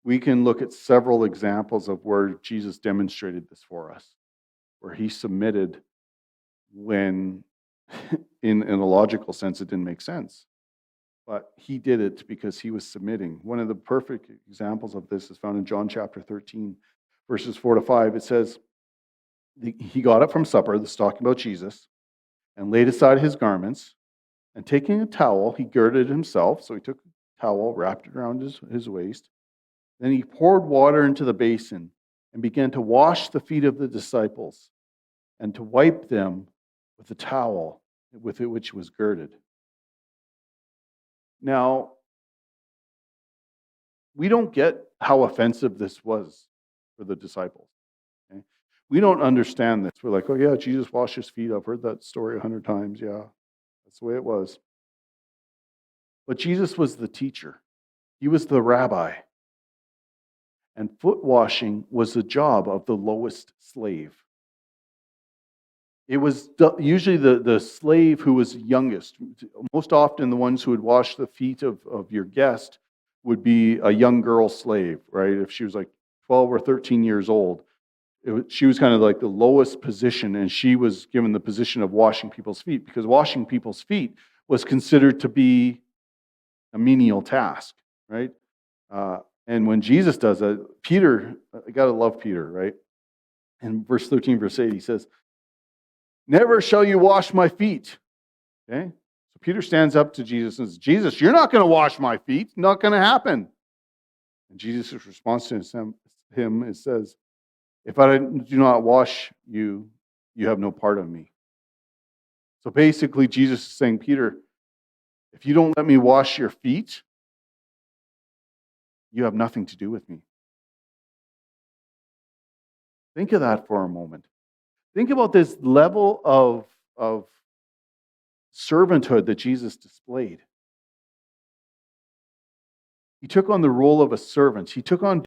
we can look at several examples of where Jesus demonstrated this for us, where he submitted when, in a logical sense, it didn't make sense. But he did it because he was submitting. One of the perfect examples of this is found in John chapter 13, verses 4 to 5. It says, he got up from supper, this is talking about Jesus, and laid aside his garments, and taking a towel, he girded himself. So he took a towel, wrapped it around his waist. Then he poured water into the basin and began to wash the feet of the disciples and to wipe them with the towel with which was girded. Now, we don't get how offensive this was for the disciples. Okay? We don't understand this. We're like, oh yeah, Jesus washed his feet. I've heard that story 100 times. Yeah, that's the way it was. But Jesus was the teacher. He was the rabbi. And foot washing was the job of the lowest slave. It was usually the slave who was youngest. Most often the ones who would wash the feet of your guest would be a young girl slave, right? If she was like 12 or 13 years old, she was kind of like the lowest position, and she was given the position of washing people's feet, because washing people's feet was considered to be a menial task, right? And when Jesus does it, Peter, I gotta love Peter, right? In verse 13, verse 8, he says, "Never shall you wash my feet." Okay? So Peter stands up to Jesus and says, "Jesus, you're not going to wash my feet. Not going to happen." And Jesus' response to him, it says, "If I do not wash you, you have no part of me." So basically, Jesus is saying, Peter, if you don't let me wash your feet, you have nothing to do with me. Think of that for a moment. Think about this level of servanthood that Jesus displayed. He took on the role of a servant. He took on